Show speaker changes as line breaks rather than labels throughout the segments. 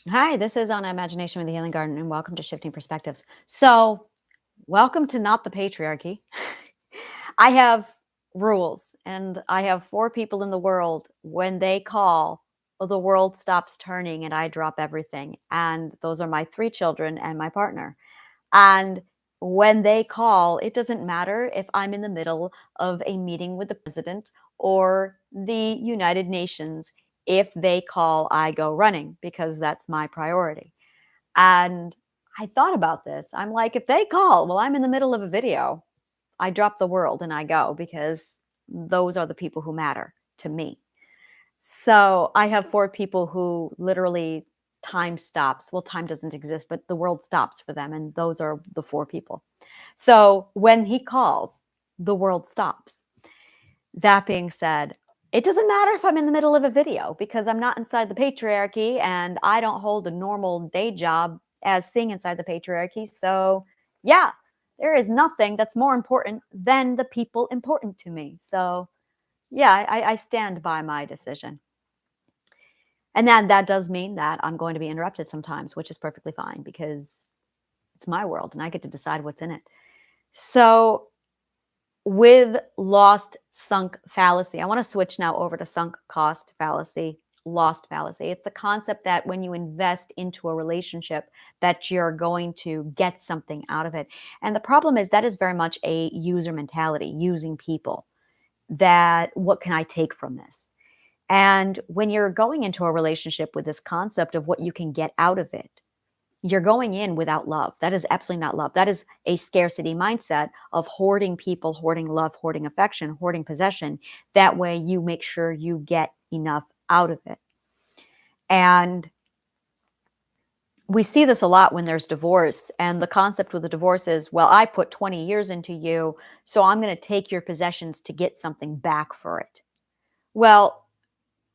Hi, this is Anna Imagination with the Healing Garden, and welcome to Shifting Perspectives. So, welcome to Not the Patriarchy. I have rules, and I have four people in the world. When they call, the world stops turning, and I drop everything. And those are my three children and my partner. And when they call, it doesn't matter if I'm in the middle of a meeting with the president or the United Nations. If they call, I go running because that's my priority. And I thought about this. I'm like, if they call, well, I'm in the middle of a video. I drop the world and I go because those are the people who matter to me. So I have four people who literally time stops. Well, time doesn't exist, but the world stops for them. And those are the four people. So when he calls, the world stops. That being said, it doesn't matter if I'm in the middle of a video because I'm not inside the patriarchy and I don't hold a normal day job as seeing inside the patriarchy. So, yeah, there is nothing that's more important than the people important to me. So, yeah, I stand by my decision. And then that does mean that I'm going to be interrupted sometimes, which is perfectly fine because it's my world and I get to decide what's in it. So, with lost sunk fallacy, I want to switch now over to sunk cost fallacy, lost fallacy. It's the concept that when you invest into a relationship that you're going to get something out of it. And the problem is that is very much a user mentality, using people. That what can I take from this? And when you're going into a relationship with this concept of what you can get out of it, you're going in without love. That is absolutely not love. That is a scarcity mindset of hoarding people, hoarding love, hoarding affection, hoarding possession. That way you make sure you get enough out of it. And we see this a lot when there's divorce. And the concept with the divorce is, well, I put 20 years into you, so I'm going to take your possessions to get something back for it. Well,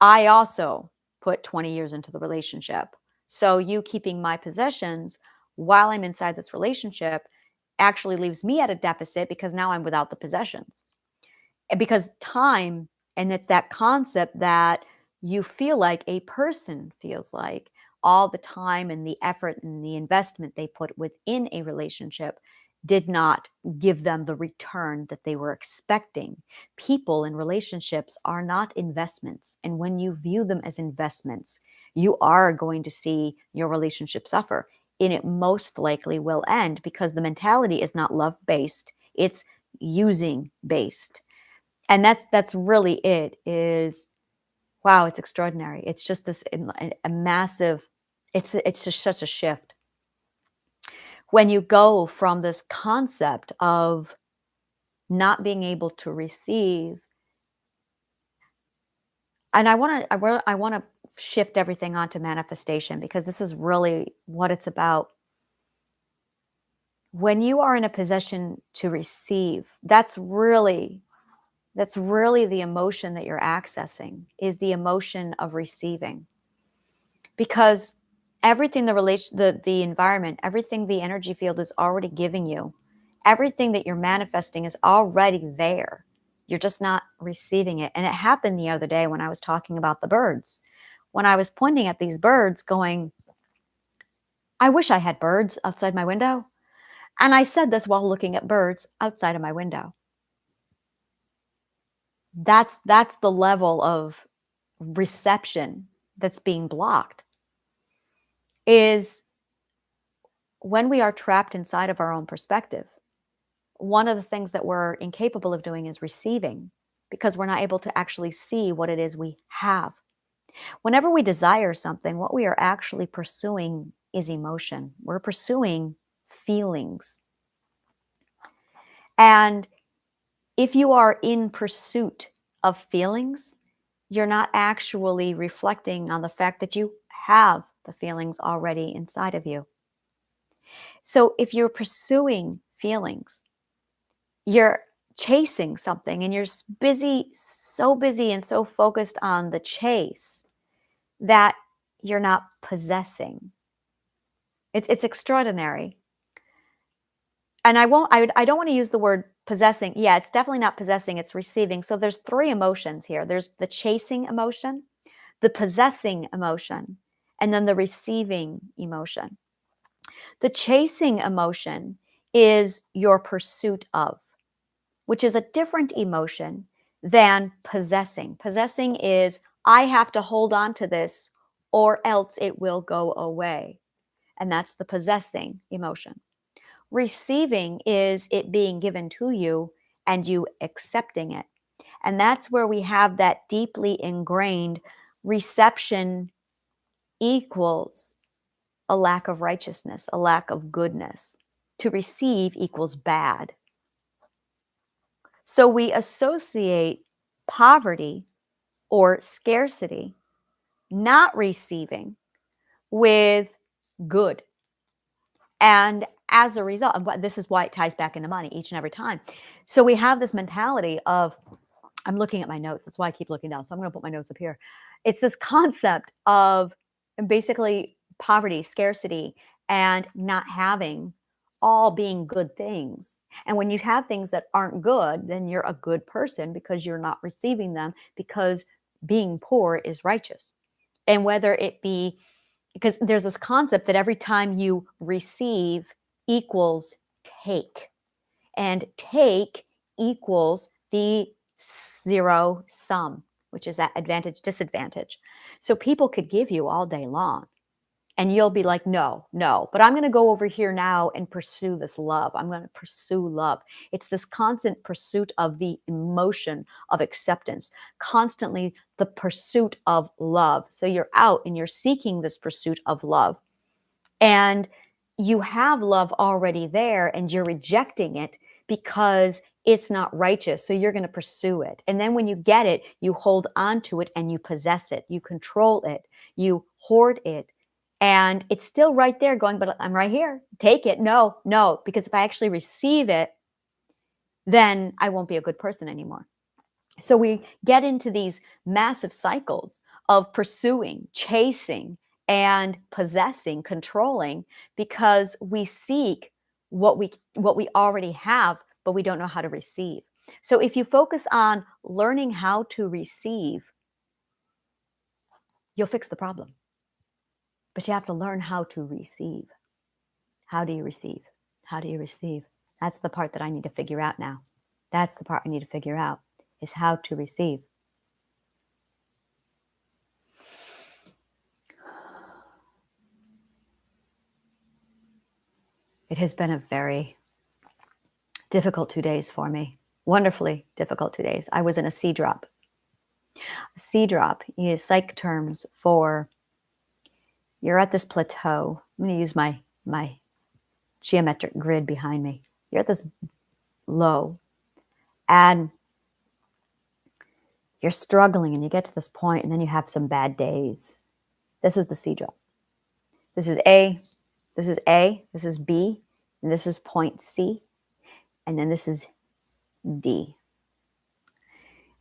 I also put 20 years into the relationship. So you keeping my possessions while I'm inside this relationship actually leaves me at a deficit because now I'm without the possessions. And because time, and it's that concept that you feel like a person feels like all the time and the effort and the investment they put within a relationship did not give them the return that they were expecting. People in relationships are not investments. And when you view them as investments, you are going to see your relationship suffer. And it most likely will end because the mentality is not love based, it's using based. And that's really it is, wow, it's extraordinary. It's just this a massive, it's just such a shift when you go from this concept of not being able to receive. And I want to shift everything onto manifestation because this is really what it's about. When you are in a position to receive, that's really the emotion that you're accessing, is the emotion of receiving. Because everything the environment, everything the energy field is already giving you, everything that you're manifesting is already there. You're just not receiving it. And it happened the other day when I was talking about the birds. When I was pointing at these birds going, I wish I had birds outside my window. And I said this while looking at birds outside of my window. That's the level of reception that's being blocked, is when we are trapped inside of our own perspective. One of the things that we're incapable of doing is receiving because we're not able to actually see what it is we have. Whenever we desire something, what we are actually pursuing is emotion. We're pursuing feelings. And if you are in pursuit of feelings, you're not actually reflecting on the fact that you have the feelings already inside of you. So if you're pursuing feelings, you're chasing something and you're busy, so busy and so focused on the chase that you're not possessing. It's extraordinary. And I don't want to use the word possessing. Yeah, it's definitely not possessing, it's receiving. So there's three emotions here. There's the chasing emotion, the possessing emotion, and then the receiving emotion. The chasing emotion is your pursuit of, which is a different emotion than possessing. Possessing is, I have to hold on to this or else it will go away. And that's the possessing emotion. Receiving is it being given to you and you accepting it. And that's where we have that deeply ingrained reception equals a lack of righteousness, a lack of goodness. To receive equals bad. So we associate poverty or scarcity, not receiving, with good. And as a result, this is why it ties back into money each and every time. So we have this mentality of, I'm looking at my notes. That's why I keep looking down. So I'm going to put my notes up here. It's this concept of basically poverty, scarcity, and not having all being good things. And when you have things that aren't good, then you're a good person because you're not receiving them, because being poor is righteous. And whether it be, because there's this concept that every time you receive equals take, and take equals the zero sum, which is that advantage, disadvantage. So people could give you all day long and you'll be like, no, but I'm going to go over here now and pursue this love. I'm going to pursue love. It's this constant pursuit of the emotion of acceptance, constantly the pursuit of love. So you're out and you're seeking this pursuit of love, and you have love already there and you're rejecting it because it's not righteous. So you're going to pursue it. And then when you get it, you hold on to it and you possess it. You control it. You hoard it. And it's still right there going, but I'm right here. Take it. No, because if I actually receive it, then I won't be a good person anymore. So we get into these massive cycles of pursuing, chasing, and possessing, controlling, because we seek what we already have, but we don't know how to receive. So if you focus on learning how to receive, you'll fix the problem. But you have to learn how to receive. How do you receive? How do you receive? That's the part that I need to figure out now. That's the part I need to figure out, is how to receive. It has been a very difficult 2 days for me. Wonderfully difficult 2 days. I was in a C drop. A C drop is psych terms for you're at this plateau. I'm going to use my geometric grid behind me. You're at this low and you're struggling and you get to this point and then you have some bad days. This is the C drop. This is A, this is A, this is B, and this is point C, and then this is D.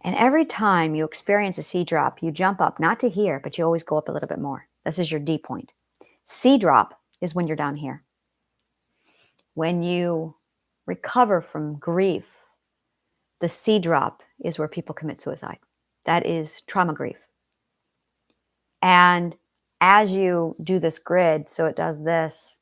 And every time you experience a C drop, you jump up, not to here, but you always go up a little bit more. This is your D point. C drop is when you're down here. When you recover from grief, the C drop is where people commit suicide. That is trauma grief. And as you do this grid, so it does this,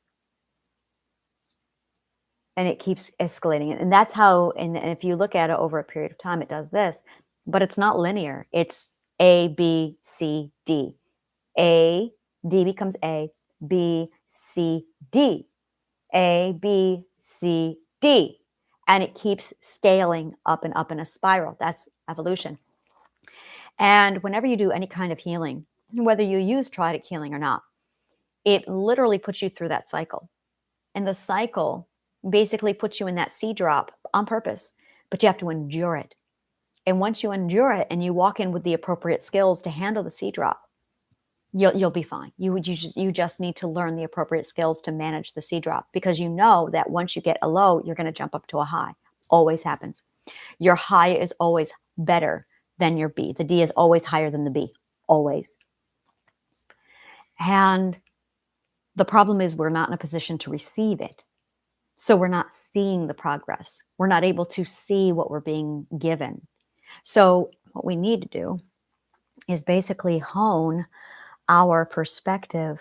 and it keeps escalating. And that's how, and if you look at it over a period of time, it does this, but it's not linear. It's A, B, C, D. A, D becomes A, B, C, D. A, B, C, D. And it keeps scaling up and up in a spiral. That's evolution. And whenever you do any kind of healing, whether you use Triadic healing or not, it literally puts you through that cycle. And the cycle basically puts you in that C drop on purpose, but you have to endure it. And once you endure it and you walk in with the appropriate skills to handle the C drop, you'll be fine. You just need to learn the appropriate skills to manage the C drop, because you know that once you get a low, you're going to jump up to a high. Always happens. Your high is always better than your B. The D is always higher than the B. Always. And the problem is we're not in a position to receive it. So we're not seeing the progress. We're not able to see what we're being given. So what we need to do is basically hone our perspective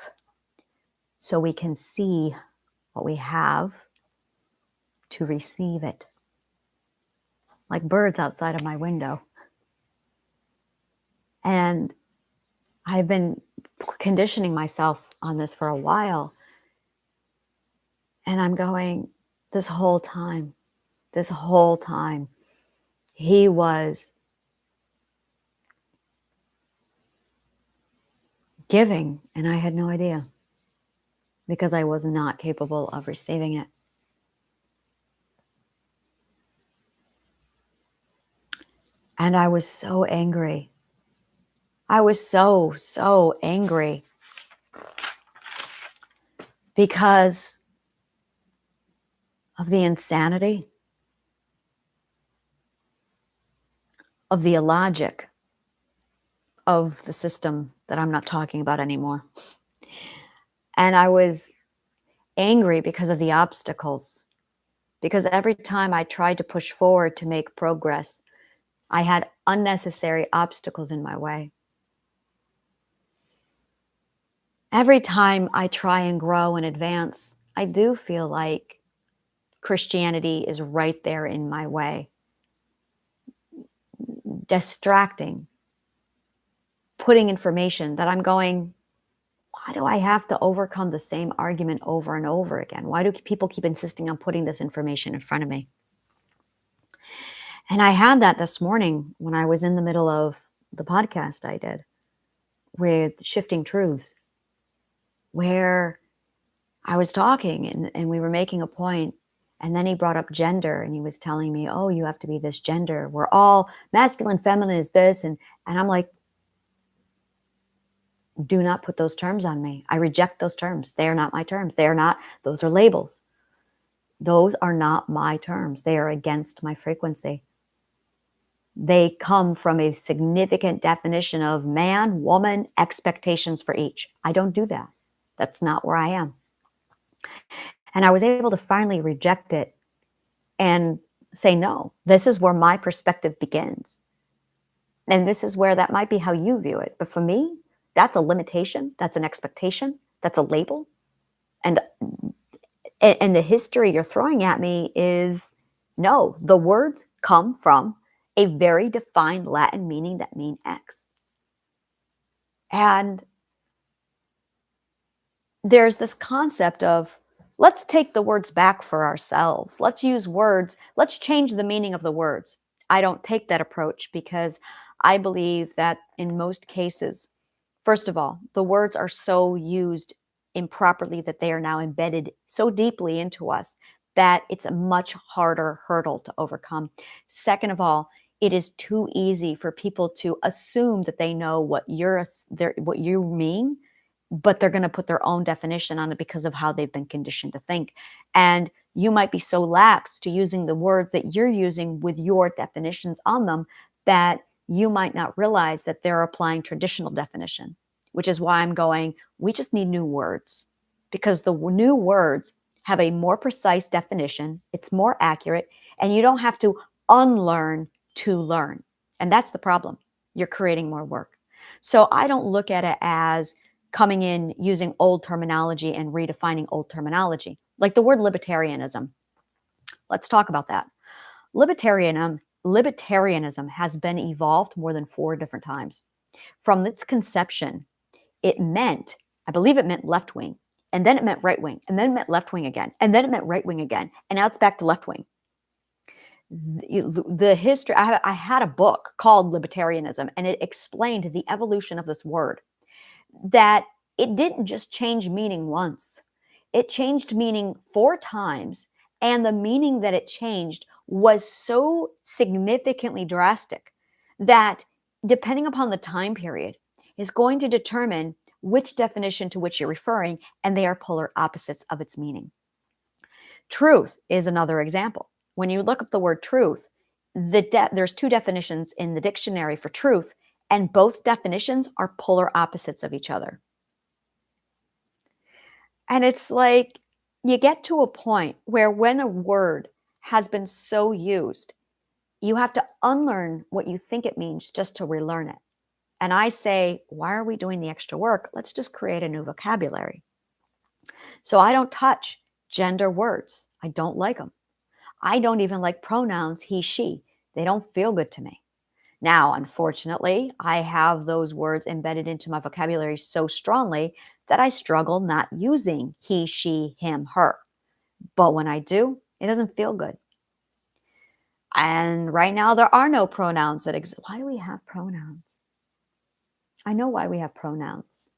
so we can see what we have to receive it. Like birds outside of my window. And I've been conditioning myself on this for a while. And I'm going, this whole time, he was giving, and I had no idea because I was not capable of receiving it. And I was so angry. I was so angry because of the insanity, of the illogic of the system that I'm not talking about anymore. And I was angry because of the obstacles, because every time I tried to push forward to make progress, I had unnecessary obstacles in my way. Every time I try and grow and advance, I do feel like Christianity is right there in my way, distracting, putting information that I'm going, why do I have to overcome the same argument over and over again? Why do people keep insisting on putting this information in front of me? And I had that this morning when I was in the middle of the podcast I did with Shifting Truths, where I was talking and we were making a point, and then he brought up gender and he was telling me, oh, you have to be this gender. We're all masculine, feminine is this. And I'm like, do not put those terms on me. I reject those terms. They are not my terms. Those are labels. Those are not my terms. They are against my frequency. They come from a significant definition of man, woman, expectations for each. I don't do that. That's not where I am. And I was able to finally reject it and say, no, this is where my perspective begins. And this is where that might be how you view it. But for me, that's a limitation. That's an expectation. That's a label. And the history you're throwing at me is, no, the words come from a very defined Latin meaning that mean X. And there's this concept of, let's take the words back for ourselves. Let's use words. Let's change the meaning of the words. I don't take that approach because I believe that in most cases, first of all, the words are so used improperly that they are now embedded so deeply into us that it's a much harder hurdle to overcome. Second of all, it is too easy for people to assume that they know what you mean, but they're going to put their own definition on it because of how they've been conditioned to think. And you might be so lax to using the words that you're using with your definitions on them that you might not realize that they're applying traditional definition, which is why I'm going, we just need new words, because the new words have a more precise definition. It's more accurate, and you don't have to unlearn to learn. And that's the problem. You're creating more work. So I don't look at it as coming in using old terminology and redefining old terminology, like the word libertarianism. Let's talk about that. Libertarianism has been evolved more than 4 different times. From its conception, I believe it meant left wing, and then it meant right wing, and then it meant left wing again, and then it meant right wing again, and now it's back to left wing. The history, I had a book called Libertarianism, and it explained the evolution of this word, that it didn't just change meaning once. It changed meaning 4 times, and the meaning that it changed was so significantly drastic that, depending upon the time period, is going to determine which definition to which you're referring, and they are polar opposites of its meaning. Truth is another example. When you look up the word truth, there's 2 definitions in the dictionary for truth, and both definitions are polar opposites of each other. And it's like, you get to a point where when a word has been so used, you have to unlearn what you think it means just to relearn it. And I say, why are we doing the extra work? Let's just create a new vocabulary. So I don't touch gender words. I don't like them. I don't even like pronouns he, she. They don't feel good to me. Now, unfortunately, I have those words embedded into my vocabulary so strongly that I struggle not using he, she, him, her. But when I do, it doesn't feel good. And right now, there are no pronouns that exist. Why do we have pronouns? I know why we have pronouns.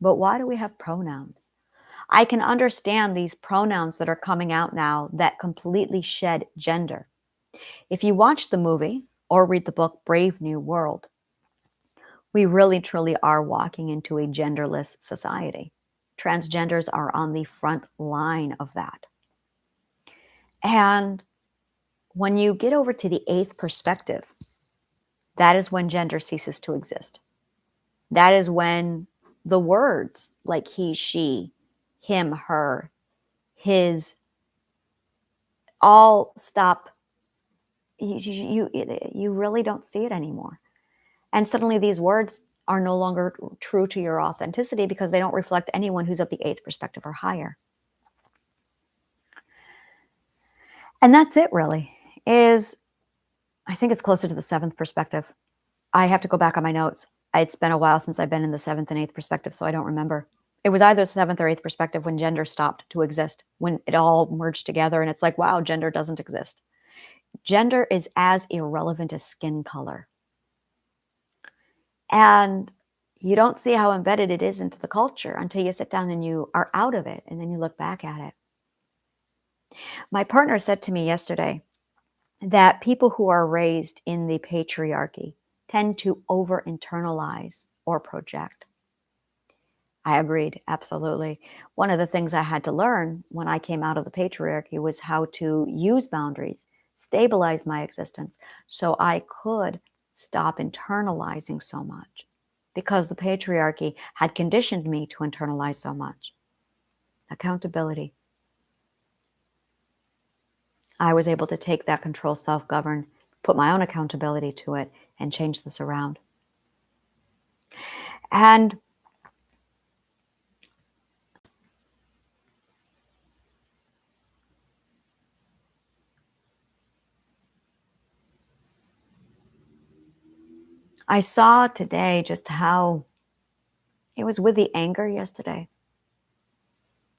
But why do we have pronouns? I can understand these pronouns that are coming out now that completely shed gender. If you watch the movie or read the book Brave New World, we really truly are walking into a genderless society. Transgenders are on the front line of that. And when you get over to the eighth perspective, that is when gender ceases to exist. That is when the words like he, she, him, her, his, all stop. You really don't see it anymore. And suddenly these words are no longer true to your authenticity because they don't reflect anyone who's of the eighth perspective or higher. And that's it really, I think it's closer to the seventh perspective. I have to go back on my notes. It's been a while since I've been in the seventh and eighth perspective, so I don't remember. It was either the seventh or eighth perspective when gender stopped to exist, when it all merged together and it's like, wow, gender doesn't exist. Gender is as irrelevant as skin color. And you don't see how embedded it is into the culture until you sit down and you are out of it, and then you look back at it. My partner said to me yesterday that people who are raised in the patriarchy tend to over-internalize or project. I agreed, absolutely. One of the things I had to learn when I came out of the patriarchy was how to use boundaries, stabilize my existence, so I could stop internalizing so much, because the patriarchy had conditioned me to internalize so much. Accountability. I was able to take that control, self-govern, put my own accountability to it, and change this around. And I saw today just how it was with the anger yesterday.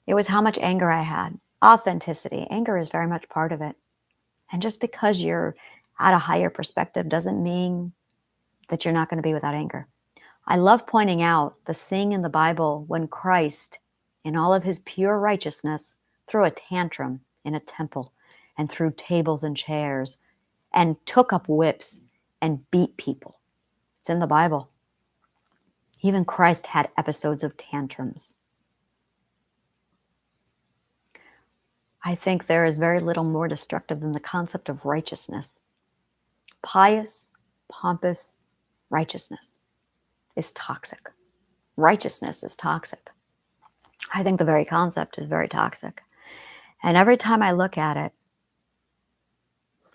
It was how much anger I had. Authenticity. Anger is very much part of it. And just because you're at a higher perspective doesn't mean that you're not going to be without anger. I love pointing out the scene in the Bible when Christ, in all of his pure righteousness, threw a tantrum in a temple and threw tables and chairs and took up whips and beat people. It's in the Bible. Even Christ had episodes of tantrums. I think there is very little more destructive than the concept of righteousness. Pious, pompous righteousness is toxic. Righteousness is toxic. I think the very concept is very toxic. And every time I look at it,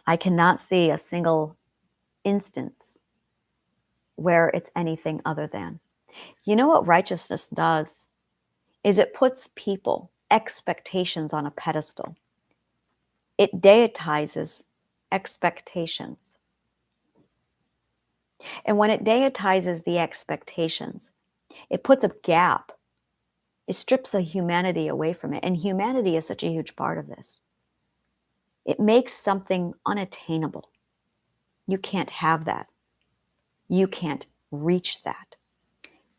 I cannot see a single instance where it's anything other than. You know what righteousness does? Is it puts people, expectations on a pedestal. It deitizes expectations. And when it deitizes the expectations, it puts a gap. It strips a humanity away from it. And humanity is such a huge part of this. It makes something unattainable. You can't have that. You can't reach that.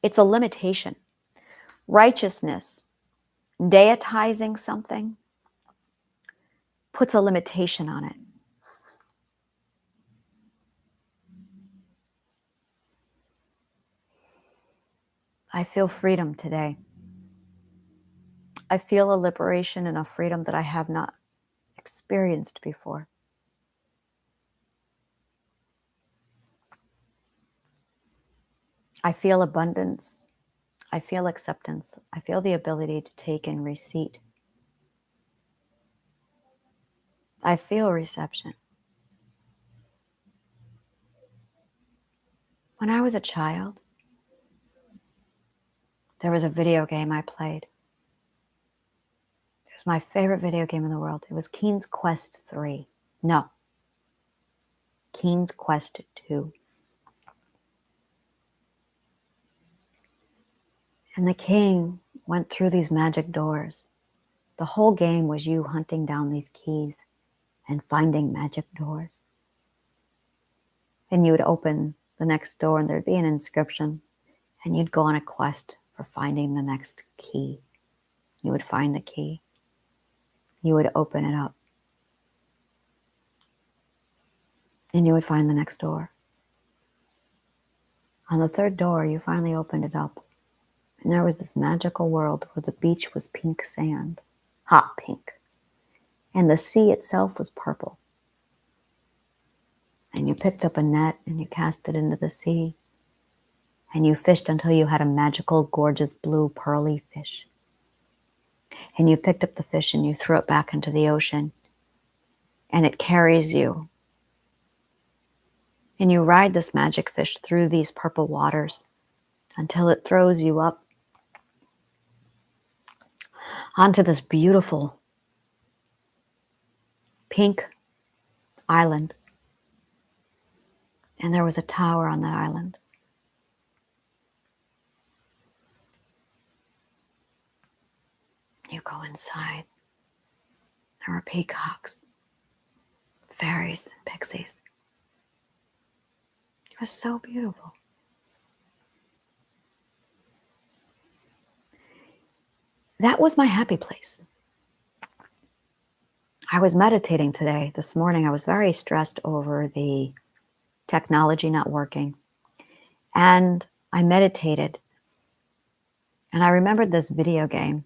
It's a limitation. Righteousness, deitizing something, puts a limitation on it. I feel freedom today. I feel a liberation and a freedom that I have not experienced before. I feel abundance. I feel acceptance. I feel the ability to take in receipt. I feel reception. When I was a child, there was a video game I played. It was my favorite video game in the world. It was King's Quest 3. No, King's Quest 2. And the king went through these magic doors. The whole game was you hunting down these keys and finding magic doors. And you would open the next door and there'd be an inscription, and you'd go on a quest for finding the next key. You would find the key. You would open it up. And you would find the next door. On the third door, you finally opened it up. And there was this magical world where the beach was pink sand, hot pink. And the sea itself was purple. And you picked up a net and you cast it into the sea. And you fished until you had a magical, gorgeous, blue, pearly fish. And you picked up the fish and you threw it back into the ocean. And it carries you. And you ride this magic fish through these purple waters until it throws you up onto this beautiful pink island. And there was a tower on that island. You go inside. There were peacocks, fairies, pixies. It was so beautiful. That was my happy place. I was meditating today. This morning, I was very stressed over the technology not working. And I meditated. And I remembered this video game,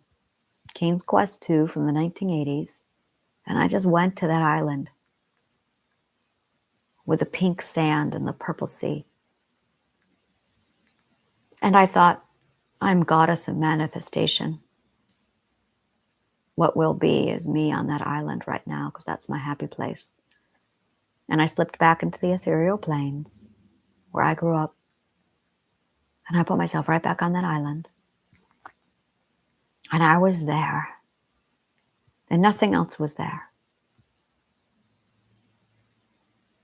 King's Quest 2 from the 1980s. And I just went to that island with the pink sand and the purple sea. And I thought, I'm goddess of manifestation. What will be is me on that island right now, because that's my happy place. And I slipped back into the ethereal plains where I grew up. And I put myself right back on that island. And I was there. And nothing else was there.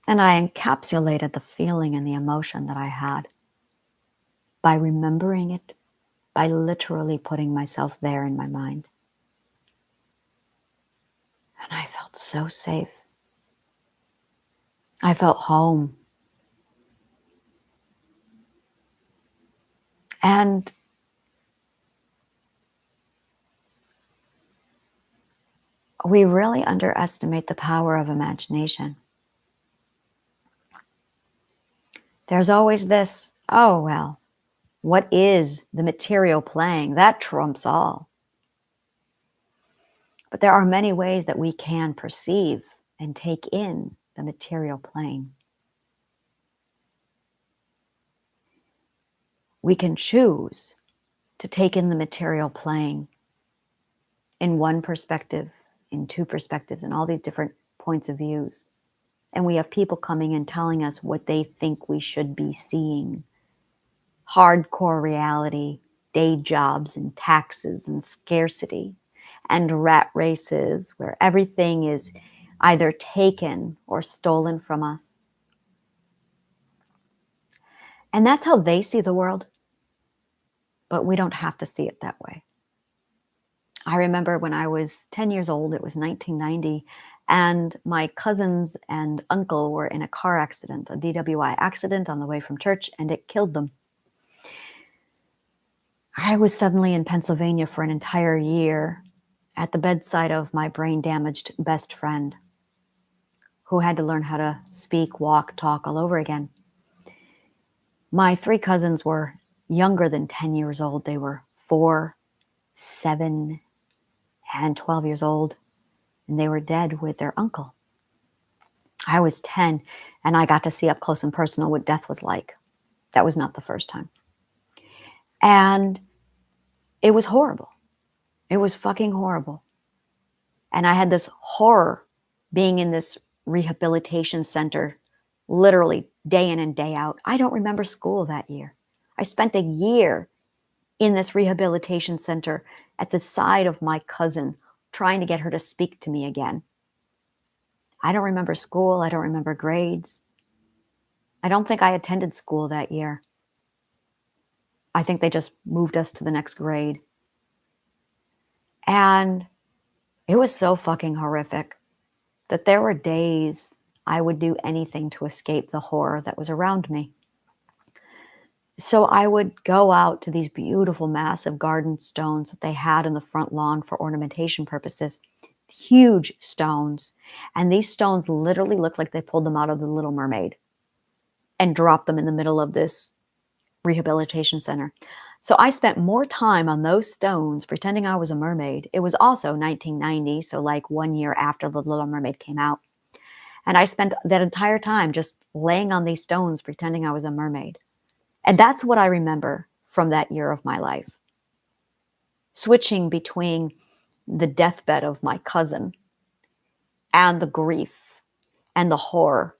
And I encapsulated the feeling and the emotion that I had by remembering it, by literally putting myself there in my mind. And I felt so safe. I felt home. And we really underestimate the power of imagination. There's always this, oh, well, what is the material playing? That trumps all. But there are many ways that we can perceive and take in the material plane. We can choose to take in the material plane in one perspective, in two perspectives, in all these different points of views. And we have people coming and telling us what they think we should be seeing. Hardcore reality, day jobs and taxes and scarcity and rat races where everything is either taken or stolen from us. And that's how they see the world. But we don't have to see it that way. I remember when I was 10 years old, it was 1990, and my cousins and uncle were in a car accident, a DWI accident on the way from church, and it killed them. I was suddenly in Pennsylvania for an entire year at the bedside of my brain-damaged best friend who had to learn how to speak, walk, talk all over again. My three cousins were younger than 10 years old. They were 4, 7, and 12 years old, and they were dead with their uncle. I was 10, and I got to see up close and personal what death was like. That was not the first time. And it was horrible. It was fucking horrible. And I had this horror being in this rehabilitation center literally day in and day out. I don't remember school that year. I spent a year in this rehabilitation center at the side of my cousin, trying to get her to speak to me again. I don't remember school. I don't remember grades. I don't think I attended school that year. I think they just moved us to the next grade. And it was so fucking horrific that there were days I would do anything to escape the horror that was around me. So I would go out to these beautiful, massive garden stones that they had in the front lawn for ornamentation purposes. Huge stones. And these stones literally looked like they pulled them out of The Little Mermaid and dropped them in the middle of this rehabilitation center. So I spent more time on those stones pretending I was a mermaid. It was also 1990, so like 1 year after The Little Mermaid came out. And I spent that entire time just laying on these stones pretending I was a mermaid. And that's what I remember from that year of my life. Switching between the deathbed of my cousin and the grief and the horror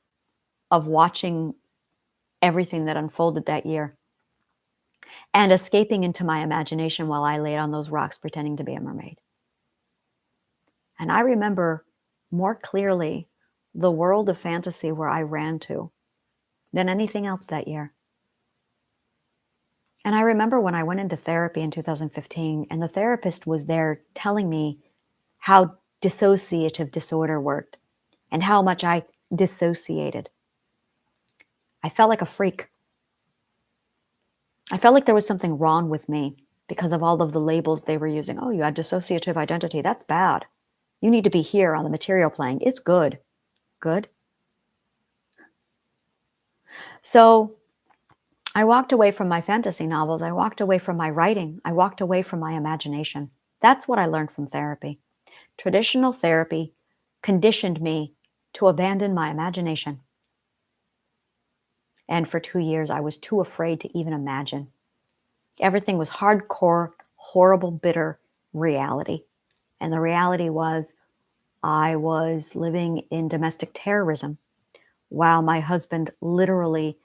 of watching everything that unfolded that year and escaping into my imagination while I laid on those rocks pretending to be a mermaid. And I remember more clearly the world of fantasy where I ran to than anything else that year. And I remember when I went into therapy in 2015, and the therapist was there telling me how dissociative disorder worked and how much I dissociated. I felt like a freak. I felt like there was something wrong with me because of all of the labels they were using. Oh, you had dissociative identity. That's bad. You need to be here on the material plane. It's good. Good. So I walked away from my fantasy novels. I walked away from my writing. I walked away from my imagination. That's what I learned from therapy. Traditional therapy conditioned me to abandon my imagination. And for 2 years, I was too afraid to even imagine. Everything was hardcore, horrible, bitter reality. And the reality was I was living in domestic terrorism while my husband literally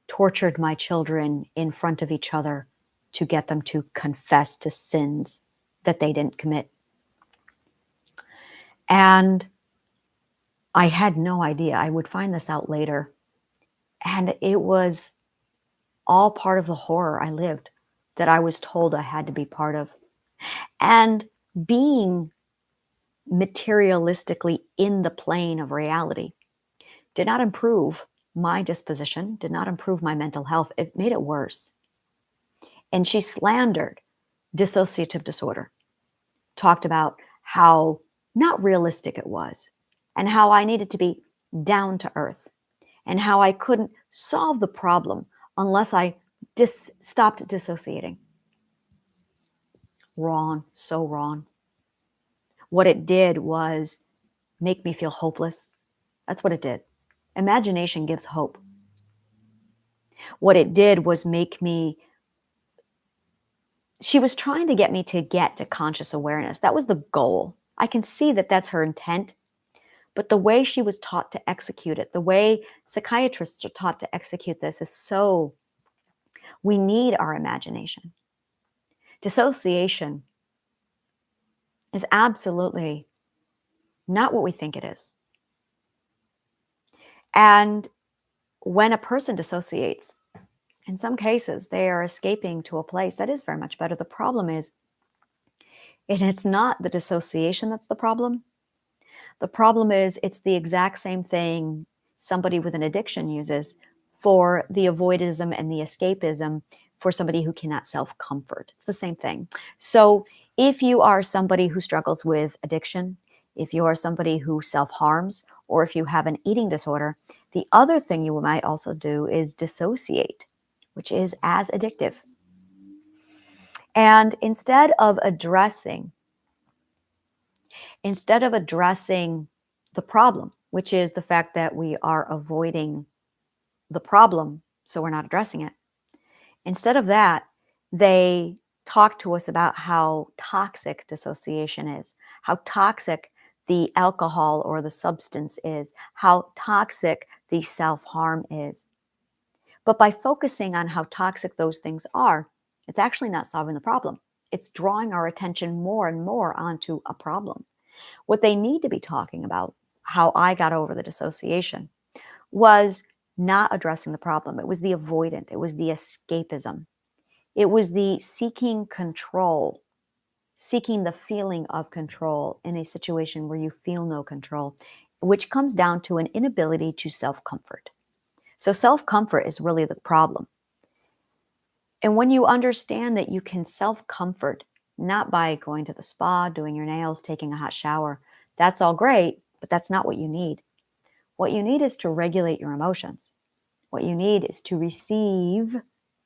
tortured my children in front of each other to get them to confess to sins that they didn't commit. And I had no idea. I would find this out later. And it was all part of the horror I lived that I was told I had to be part of. And being materialistically in the plane of reality did not improve my disposition, did not improve my mental health. It made it worse. And she slandered dissociative disorder, talked about how not realistic it was, and how I needed to be down to earth, and how I couldn't solve the problem unless I stopped dissociating. Wrong, so wrong. What it did was make me feel hopeless. That's what it did. Imagination gives hope. What it did was make me, she was trying to get me to get to conscious awareness. That was the goal. I can see that that's her intent, but the way she was taught to execute it, the way psychiatrists are taught to execute this is so, we need our imagination. Dissociation is absolutely not what we think it is. And when a person dissociates, in some cases, they are escaping to a place that is very much better. The problem is, and it's not the dissociation that's the problem. The problem is it's the exact same thing somebody with an addiction uses for the avoidism and the escapism for somebody who cannot self-comfort. It's the same thing. So if you are somebody who struggles with addiction, if you are somebody who self-harms, or if you have an eating disorder, the other thing you might also do is dissociate, which is as addictive. And instead of addressing the problem, which is the fact that we are avoiding the problem, so we're not addressing it, instead of that, they talk to us about how toxic dissociation is, how toxic the alcohol or the substance is, how toxic the self-harm is. But by focusing on how toxic those things are, it's actually not solving the problem. It's drawing our attention more and more onto a problem. What they need to be talking about, how I got over the dissociation, was not addressing the problem. It was the avoidant. It was the escapism. It was the seeking control, seeking the feeling of control in a situation where you feel no control, which comes down to an inability to self-comfort. So self-comfort is really the problem. And when you understand that you can self-comfort, not by going to the spa, doing your nails, taking a hot shower, that's all great, but that's not what you need. What you need is to regulate your emotions. What you need is to receive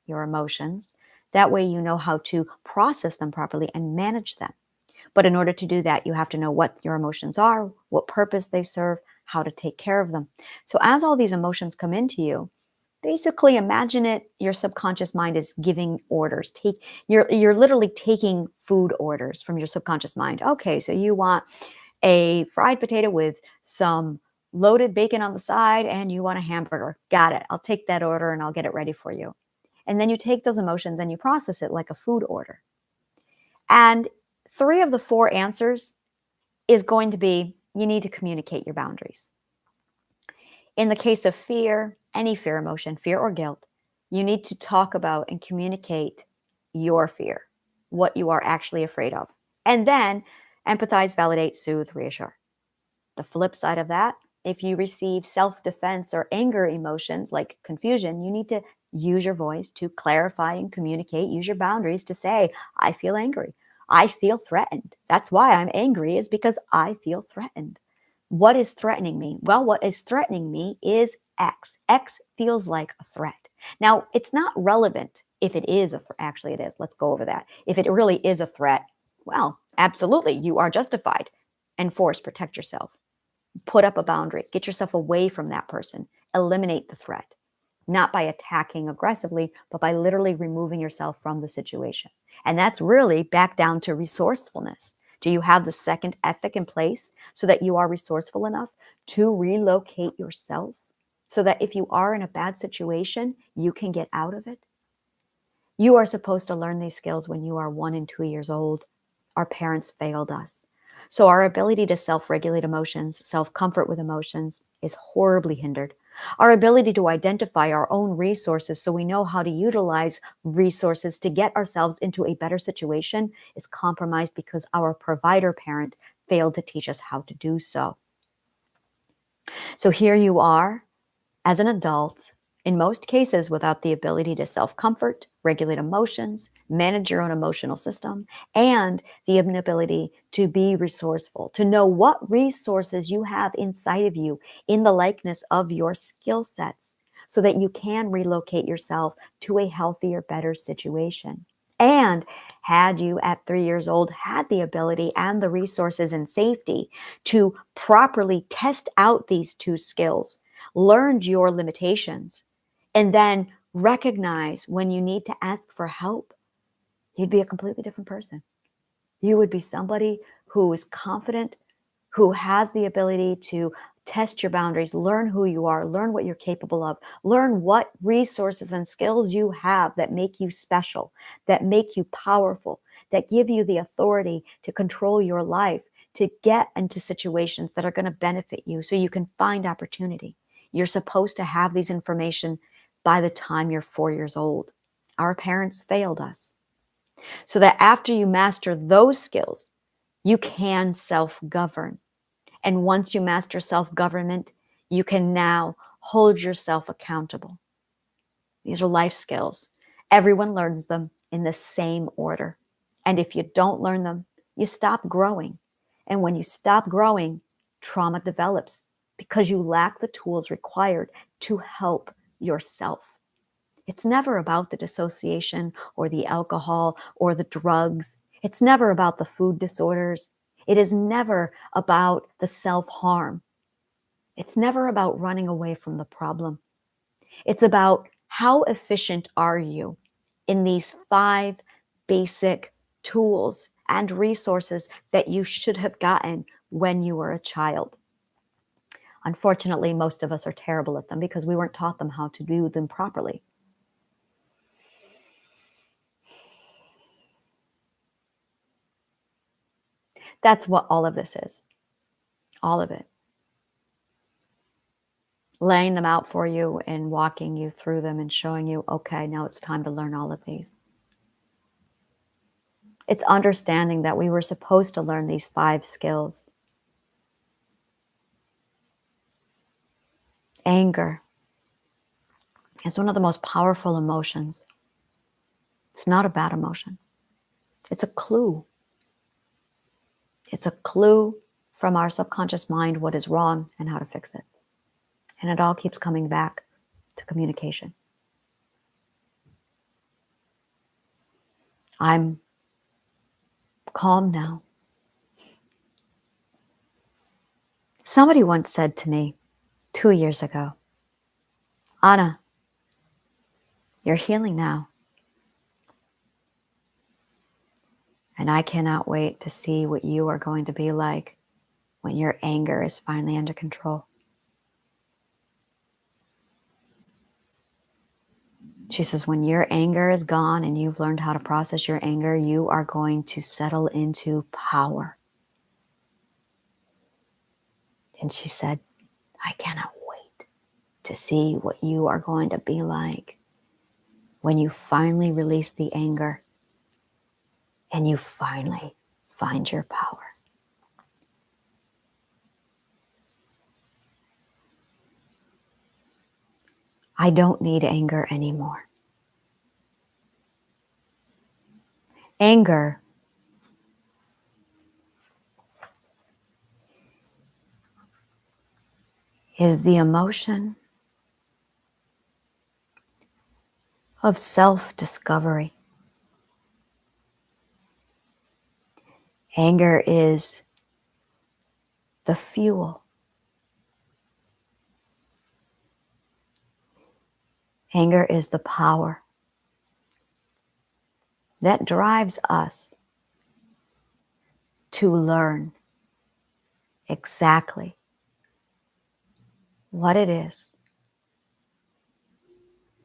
your emotions. That way you know how to process them properly and manage them. But in order to do that, you have to know what your emotions are, what purpose they serve, how to take care of them. So as all these emotions come into you, basically imagine it, your subconscious mind is giving orders. You're literally taking food orders from your subconscious mind. Okay, so you want a fried potato with some loaded bacon on the side and you want a hamburger. Got it. I'll take that order and I'll get it ready for you. And then you take those emotions and you process it like a food order. And 3 of the 4 answers is going to be, you need to communicate your boundaries. In the case of fear, any fear emotion, fear or guilt, you need to talk about and communicate your fear, what you are actually afraid of. And then empathize, validate, soothe, reassure. The flip side of that, if you receive self-defense or anger emotions like confusion, you need to use your voice to clarify and communicate, use your boundaries to say, I feel angry. I feel threatened. That's why I'm angry, is because I feel threatened. What is threatening me? Well, what is threatening me is X. X feels like a threat. Now, it's not relevant if it is a threat. Actually, it is. Let's go over that. If it really is a threat, well, absolutely, you are justified. Enforce, protect yourself. Put up a boundary. Get yourself away from that person. Eliminate the threat. Not by attacking aggressively, but by literally removing yourself from the situation. And that's really back down to resourcefulness. Do you have the second ethic in place so that you are resourceful enough to relocate yourself so that if you are in a bad situation, you can get out of it? You are supposed to learn these skills when you are 1 and 2 years old. Our parents failed us. So our ability to self-regulate emotions, self-comfort with emotions is horribly hindered. Our ability to identify our own resources so we know how to utilize resources to get ourselves into a better situation is compromised because our provider parent failed to teach us how to do so. So here you are as an adult, in most cases without the ability to self-comfort, regulate emotions, manage your own emotional system, and the inability to be resourceful, to know what resources you have inside of you in the likeness of your skill sets so that you can relocate yourself to a healthier, better situation. And had you at 3 years old had the ability and the resources and safety to properly test out these 2 skills, learned your limitations, and then recognize when you need to ask for help, you'd be a completely different person. You would be somebody who is confident, who has the ability to test your boundaries, learn who you are, learn what you're capable of, learn what resources and skills you have that make you special, that make you powerful, that give you the authority to control your life, to get into situations that are going to benefit you so you can find opportunity. You're supposed to have these information by the time you're 4 years old. Our parents failed us. So that after you master those skills, you can self-govern. And once you master self-government, you can now hold yourself accountable. These are life skills. Everyone learns them in the same order. And if you don't learn them, you stop growing. And when you stop growing, trauma develops because you lack the tools required to help yourself. It's never about the dissociation or the alcohol or the drugs. It's never about the food disorders. It is never about the self-harm. It's never about running away from the problem. It's about how efficient are you in these 5 basic tools and resources that you should have gotten when you were a child. Unfortunately, most of us are terrible at them because we weren't taught them how to do them properly. That's what all of this is. All of it. Laying them out for you and walking you through them and showing you, okay, now it's time to learn all of these. It's understanding that we were supposed to learn these 5 skills. Anger is one of the most powerful emotions. It's not a bad emotion. It's a clue. It's a clue from our subconscious mind what is wrong and how to fix it. And it all keeps coming back to communication. I'm calm now. Somebody once said to me 2 years ago, Anna, you're healing now. And I cannot wait to see what you are going to be like when your anger is finally under control. She says, when your anger is gone and you've learned how to process your anger, you are going to settle into power. And she said, I cannot wait to see what you are going to be like when you finally release the anger and you finally find your power. I don't need anger anymore. Anger is the emotion of self-discovery. Anger is the fuel. Anger is the power that drives us to learn exactly what it is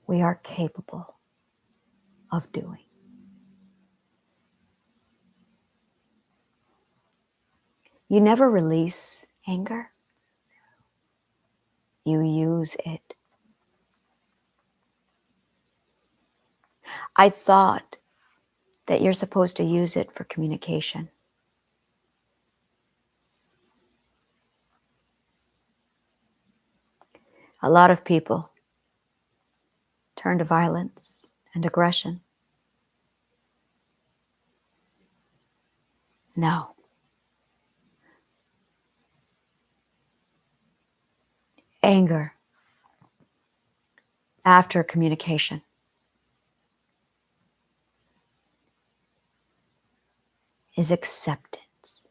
we are capable of doing. You never release anger. You use it. I thought that you're supposed to use it for communication. A lot of people turn to violence and aggression. No. Anger after communication is acceptance.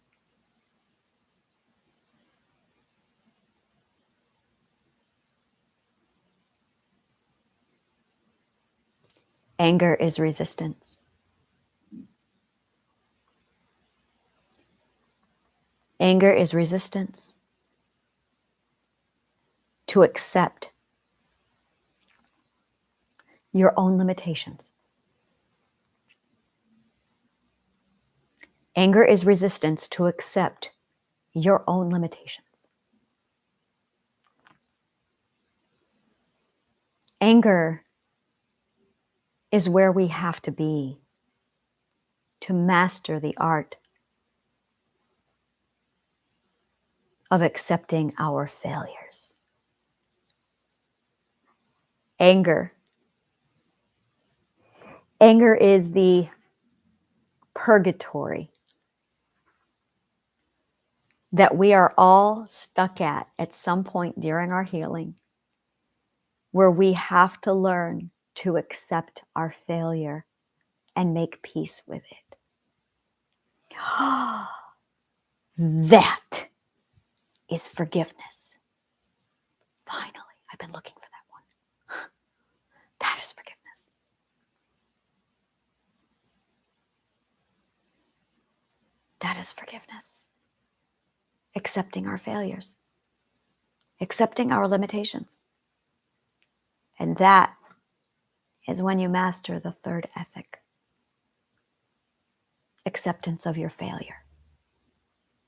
Anger is resistance. Anger is resistance to accept your own limitations. Anger is resistance to accept your own limitations. Anger is where we have to be to master the art of accepting our failures. Anger is the purgatory that we are all stuck at some point during our healing, where we have to learn to accept our failure and make peace with it. That is forgiveness. Finally, I've been looking for that one. That is forgiveness. That is forgiveness. Accepting our failures. accepting our limitations. And that is when you master the third ethic. Acceptance of your failure.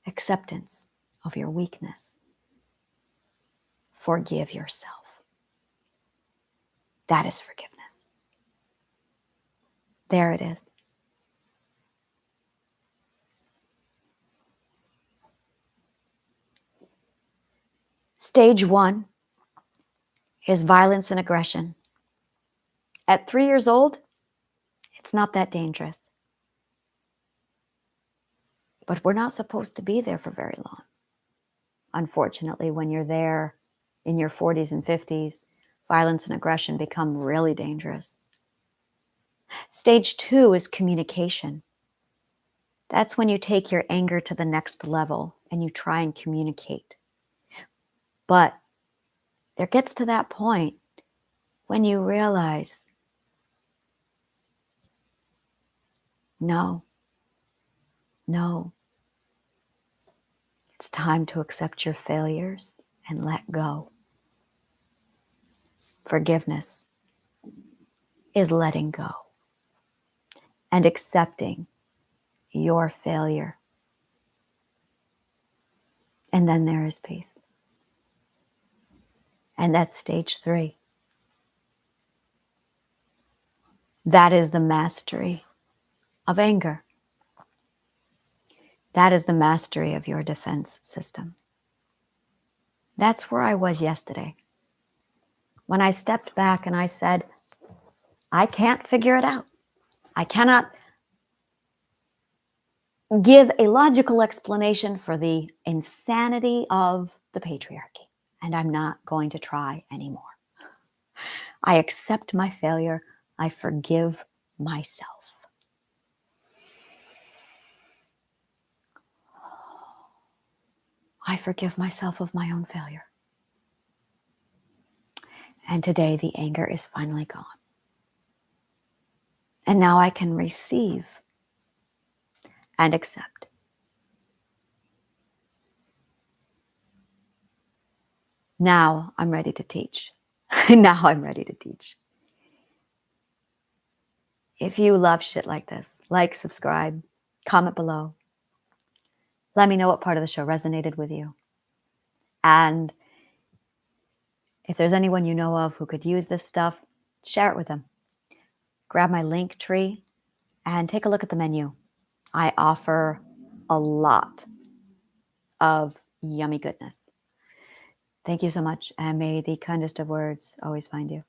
Acceptance of your weakness. Forgive yourself. That is forgiveness. There it is. Stage 1 is violence and aggression. At 3 years old, it's not that dangerous. But we're not supposed to be there for very long. Unfortunately, when you're there in your 40s and 50s, violence and aggression become really dangerous. Stage 2 is communication. That's when you take your anger to the next level and you try and communicate. But there gets to that point when you realize, no, it's time to accept your failures and let go. Forgiveness is letting go and accepting your failure. And then there is peace. And that's stage 3. That is the mastery of anger. That is the mastery of your defense system. That's where I was yesterday. When I stepped back and I said, I can't figure it out. I cannot give a logical explanation for the insanity of the patriarchy. And I'm not going to try anymore. I accept my failure. I forgive myself. I forgive myself of my own failure. And today the anger is finally gone. And now I can receive and accept. Now I'm ready to teach. Now I'm ready to teach. If you love shit like this, like, subscribe, comment below. Let me know what part of the show resonated with you. And if there's anyone you know of who could use this stuff, share it with them. Grab my link tree and take a look at the menu. I offer a lot of yummy goodness. Thank you so much, and may the kindest of words always find you.